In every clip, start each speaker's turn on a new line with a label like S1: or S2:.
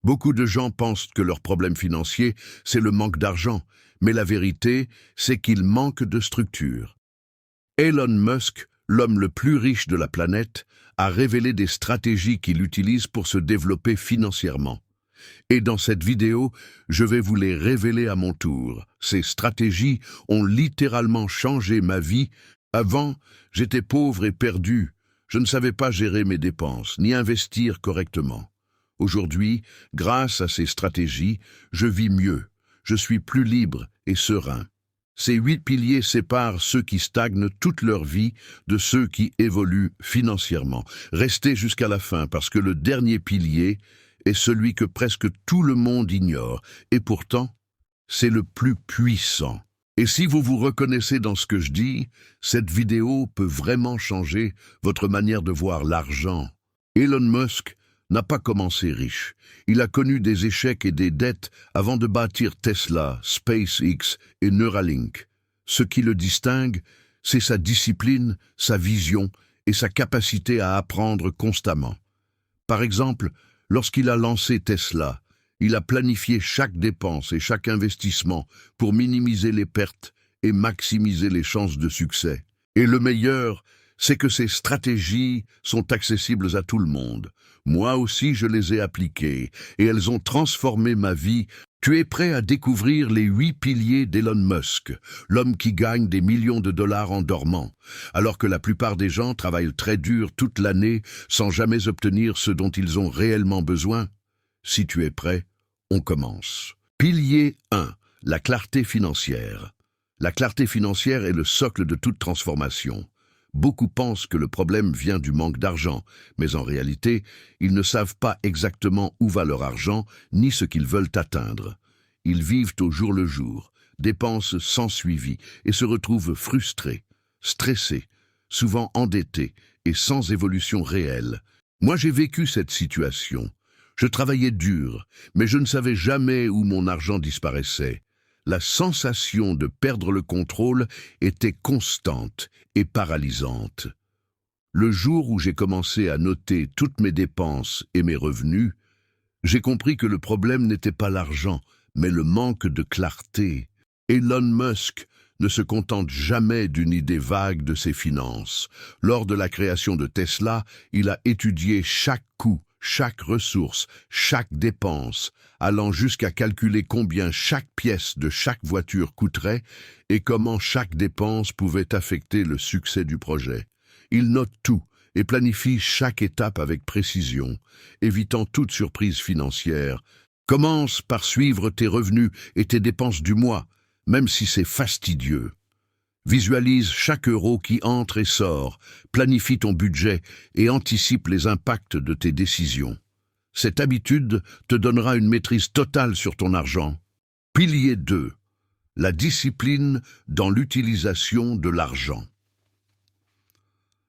S1: Beaucoup de gens pensent que leur problème financier, c'est le manque d'argent, mais la vérité, c'est qu'ils manquent de structure. Elon Musk, l'homme le plus riche de la planète, a révélé des stratégies qu'il utilise pour se développer financièrement. Et dans cette vidéo, je vais vous les révéler à mon tour. Ces stratégies ont littéralement changé ma vie. Avant, j'étais pauvre et perdu. Je ne savais pas gérer mes dépenses, ni investir correctement. Aujourd'hui, grâce à ces stratégies, je vis mieux. Je suis plus libre et serein. Ces 8 piliers séparent ceux qui stagnent toute leur vie de ceux qui évoluent financièrement. Restez jusqu'à la fin parce que le dernier pilier est celui que presque tout le monde ignore. Et pourtant, c'est le plus puissant. Et si vous vous reconnaissez dans ce que je dis, cette vidéo peut vraiment changer votre manière de voir l'argent. Elon Musk n'a pas commencé riche. Il a connu des échecs et des dettes avant de bâtir Tesla, SpaceX et Neuralink. Ce qui le distingue, c'est sa discipline, sa vision et sa capacité à apprendre constamment. Par exemple, lorsqu'il a lancé Tesla, il a planifié chaque dépense et chaque investissement pour minimiser les pertes et maximiser les chances de succès. Et le meilleur, c'est que ces stratégies sont accessibles à tout le monde. Moi aussi, je les ai appliquées et elles ont transformé ma vie. Tu es prêt à découvrir les 8 piliers d'Elon Musk, l'homme qui gagne des millions de dollars en dormant, alors que la plupart des gens travaillent très dur toute l'année sans jamais obtenir ce dont ils ont réellement besoin? Si tu es prêt, on commence. Pilier 1. La clarté financière. La clarté financière est le socle de toute transformation. Beaucoup pensent que le problème vient du manque d'argent, mais en réalité, ils ne savent pas exactement où va leur argent, ni ce qu'ils veulent atteindre. Ils vivent au jour le jour, dépensent sans suivi et se retrouvent frustrés, stressés, souvent endettés et sans évolution réelle. Moi, j'ai vécu cette situation. Je travaillais dur, mais je ne savais jamais où mon argent disparaissait. La sensation de perdre le contrôle était constante et paralysante. Le jour où j'ai commencé à noter toutes mes dépenses et mes revenus, j'ai compris que le problème n'était pas l'argent, mais le manque de clarté. Elon Musk ne se contente jamais d'une idée vague de ses finances. Lors de la création de Tesla, il a étudié chaque coût, chaque ressource, chaque dépense, allant jusqu'à calculer combien chaque pièce de chaque voiture coûterait et comment chaque dépense pouvait affecter le succès du projet. Il note tout et planifie chaque étape avec précision, évitant toute surprise financière. Commence par suivre tes revenus et tes dépenses du mois, même si c'est fastidieux. Visualise chaque euro qui entre et sort, planifie ton budget et anticipe les impacts de tes décisions. Cette habitude te donnera une maîtrise totale sur ton argent. Pilier 2. La discipline dans l'utilisation de l'argent.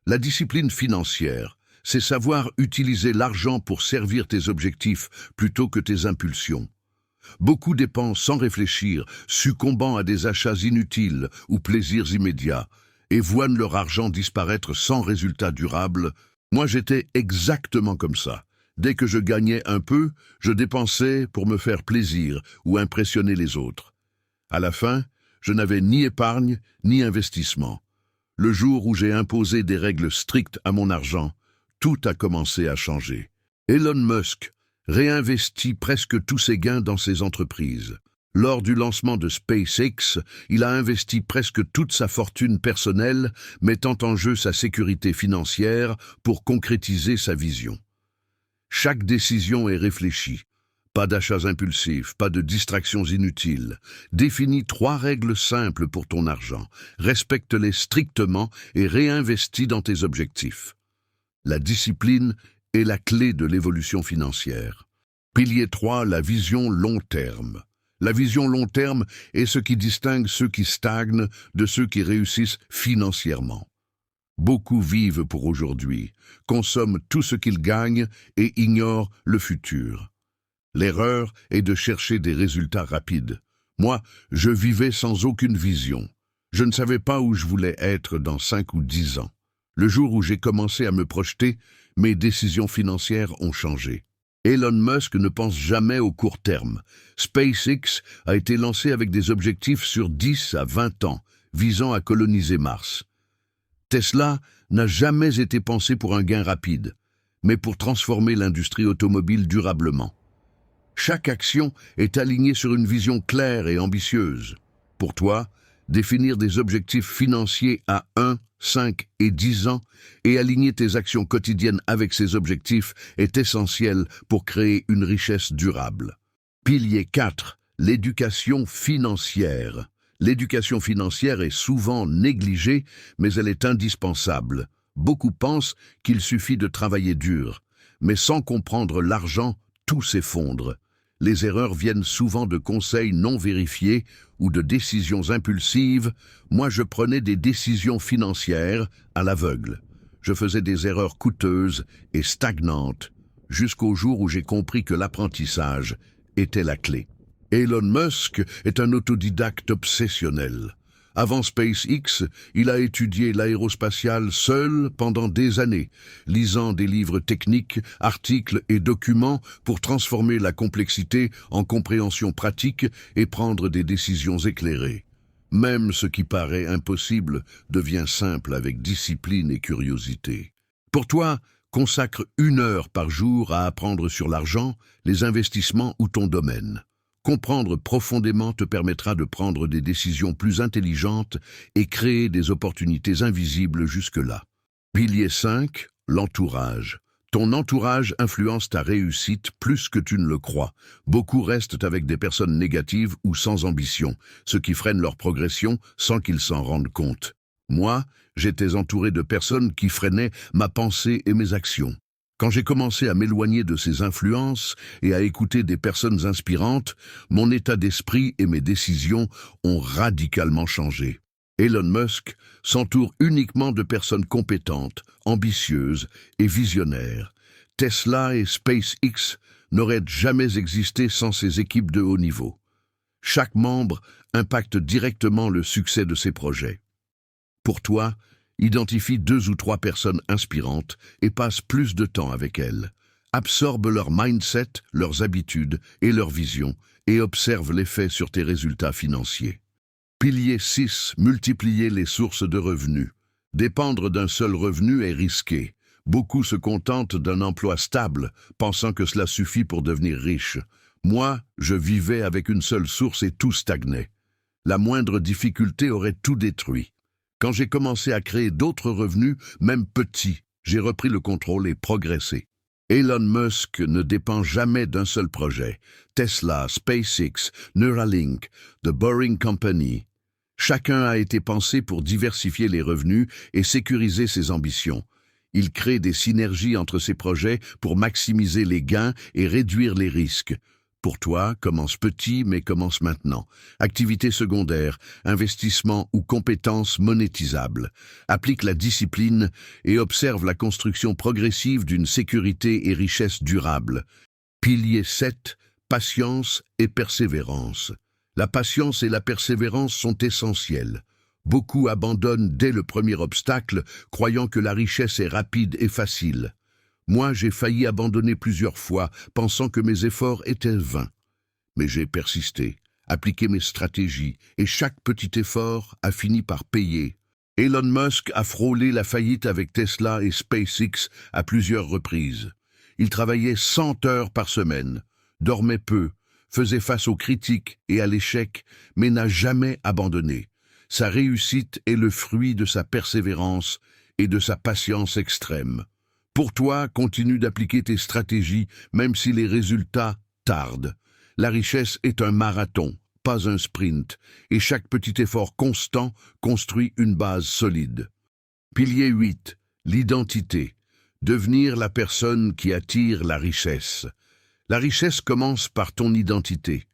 S1: La discipline financière, c'est savoir utiliser l'argent pour servir tes objectifs plutôt que tes impulsions. Beaucoup dépensent sans réfléchir, succombant à des achats inutiles ou plaisirs immédiats, et voient leur argent disparaître sans résultat durable. Moi, j'étais exactement comme ça. Dès que je gagnais un peu, je dépensais pour me faire plaisir ou impressionner les autres. À la fin, je n'avais ni épargne ni investissement. Le jour où j'ai imposé des règles strictes à mon argent, tout a commencé à changer. Elon Musk réinvestit presque tous ses gains dans ses entreprises. Lors du lancement de SpaceX, il a investi presque toute sa fortune personnelle, mettant en jeu sa sécurité financière pour concrétiser sa vision. Chaque décision est réfléchie. Pas d'achats impulsifs, pas de distractions inutiles. Définis 3 règles simples pour ton argent. Respecte-les strictement et réinvestis dans tes objectifs. La discipline est la clé de l'évolution financière. Pilier 3, la vision long terme. La vision long terme est ce qui distingue ceux qui stagnent de ceux qui réussissent financièrement. Beaucoup vivent pour aujourd'hui, consomment tout ce qu'ils gagnent et ignorent le futur. L'erreur est de chercher des résultats rapides. Moi, je vivais sans aucune vision. Je ne savais pas où je voulais être dans 5 ou 10 ans. Le jour où j'ai commencé à me projeter, mes décisions financières ont changé. Elon Musk ne pense jamais au court terme. SpaceX a été lancé avec des objectifs sur 10 à 20 ans, visant à coloniser Mars. Tesla n'a jamais été pensé pour un gain rapide, mais pour transformer l'industrie automobile durablement. Chaque action est alignée sur une vision claire et ambitieuse. Pour toi, définir des objectifs financiers à 1, 5 et 10 ans et aligner tes actions quotidiennes avec ces objectifs est essentiel pour créer une richesse durable. Pilier 4. L'éducation financière. L'éducation financière est souvent négligée, mais elle est indispensable. Beaucoup pensent qu'il suffit de travailler dur, mais sans comprendre l'argent, tout s'effondre. Les erreurs viennent souvent de conseils non vérifiés ou de décisions impulsives. Moi, je prenais des décisions financières à l'aveugle. Je faisais des erreurs coûteuses et stagnantes, jusqu'au jour où j'ai compris que l'apprentissage était la clé. Elon Musk est un autodidacte obsessionnel. Avant SpaceX, il a étudié l'aérospatiale seul pendant des années, lisant des livres techniques, articles et documents pour transformer la complexité en compréhension pratique et prendre des décisions éclairées. Même ce qui paraît impossible devient simple avec discipline et curiosité. Pour toi, consacre 1 heure par jour à apprendre sur l'argent, les investissements ou ton domaine. Comprendre profondément te permettra de prendre des décisions plus intelligentes et créer des opportunités invisibles jusque-là. Pilier 5, l'entourage. Ton entourage influence ta réussite plus que tu ne le crois. Beaucoup restent avec des personnes négatives ou sans ambition, ce qui freine leur progression sans qu'ils s'en rendent compte. Moi, j'étais entouré de personnes qui freinaient ma pensée et mes actions. Quand j'ai commencé à m'éloigner de ces influences et à écouter des personnes inspirantes, mon état d'esprit et mes décisions ont radicalement changé. Elon Musk s'entoure uniquement de personnes compétentes, ambitieuses et visionnaires. Tesla et SpaceX n'auraient jamais existé sans ces équipes de haut niveau. Chaque membre impacte directement le succès de ses projets. Pour toi, identifie 2 ou 3 personnes inspirantes et passe plus de temps avec elles. Absorbe leur mindset, leurs habitudes et leurs visions et observe l'effet sur tes résultats financiers. Pilier 6. Multiplier les sources de revenus. Dépendre d'un seul revenu est risqué. Beaucoup se contentent d'un emploi stable, pensant que cela suffit pour devenir riche. Moi, je vivais avec une seule source et tout stagnait. La moindre difficulté aurait tout détruit. Quand j'ai commencé à créer d'autres revenus, même petits, j'ai repris le contrôle et progressé. Elon Musk ne dépend jamais d'un seul projet. Tesla, SpaceX, Neuralink, The Boring Company. Chacun a été pensé pour diversifier les revenus et sécuriser ses ambitions. Il crée des synergies entre ses projets pour maximiser les gains et réduire les risques. Pour toi, commence petit, mais commence maintenant. Activité secondaire, investissement ou compétences monétisables. Applique la discipline et observe la construction progressive d'une sécurité et richesse durable. Pilier 7, patience et persévérance. La patience et la persévérance sont essentielles. Beaucoup abandonnent dès le premier obstacle, croyant que la richesse est rapide et facile. Moi, j'ai failli abandonner plusieurs fois, pensant que mes efforts étaient vains. Mais j'ai persisté, appliqué mes stratégies, et chaque petit effort a fini par payer. Elon Musk a frôlé la faillite avec Tesla et SpaceX à plusieurs reprises. Il travaillait 100 heures par semaine, dormait peu, faisait face aux critiques et à l'échec, mais n'a jamais abandonné. Sa réussite est le fruit de sa persévérance et de sa patience extrême. Pour toi, continue d'appliquer tes stratégies, même si les résultats tardent. La richesse est un marathon, pas un sprint, et chaque petit effort constant construit une base solide. Pilier 8. L'identité. Devenir la personne qui attire la richesse. La richesse commence par ton identité.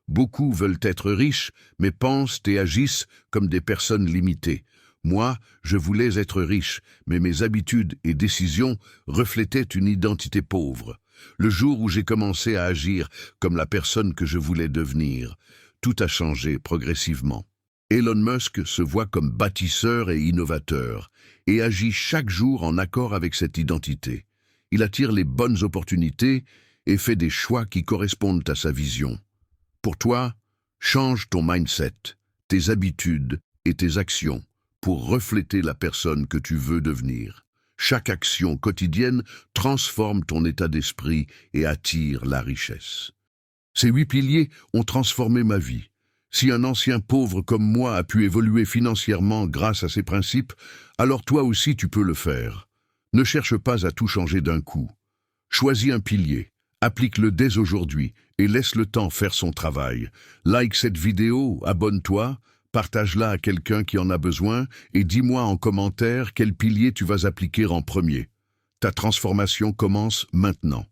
S1: Beaucoup veulent être riches, mais pensent et agissent comme des personnes limitées. Moi, je voulais être riche, mais mes habitudes et décisions reflétaient une identité pauvre. Le jour où j'ai commencé à agir comme la personne que je voulais devenir, tout a changé progressivement. Elon Musk se voit comme bâtisseur et innovateur, et agit chaque jour en accord avec cette identité. Il attire les bonnes opportunités et fais des choix qui correspondent à sa vision. Pour toi, change ton mindset, tes habitudes et tes actions pour refléter la personne que tu veux devenir. Chaque action quotidienne transforme ton état d'esprit et attire la richesse. Ces 8 piliers ont transformé ma vie. Si un ancien pauvre comme moi a pu évoluer financièrement grâce à ces principes, alors toi aussi tu peux le faire. Ne cherche pas à tout changer d'un coup. Choisis un pilier, applique-le dès aujourd'hui et laisse le temps faire son travail. Like cette vidéo, abonne-toi, partage-la à quelqu'un qui en a besoin et dis-moi en commentaire quel pilier tu vas appliquer en premier. Ta transformation commence maintenant.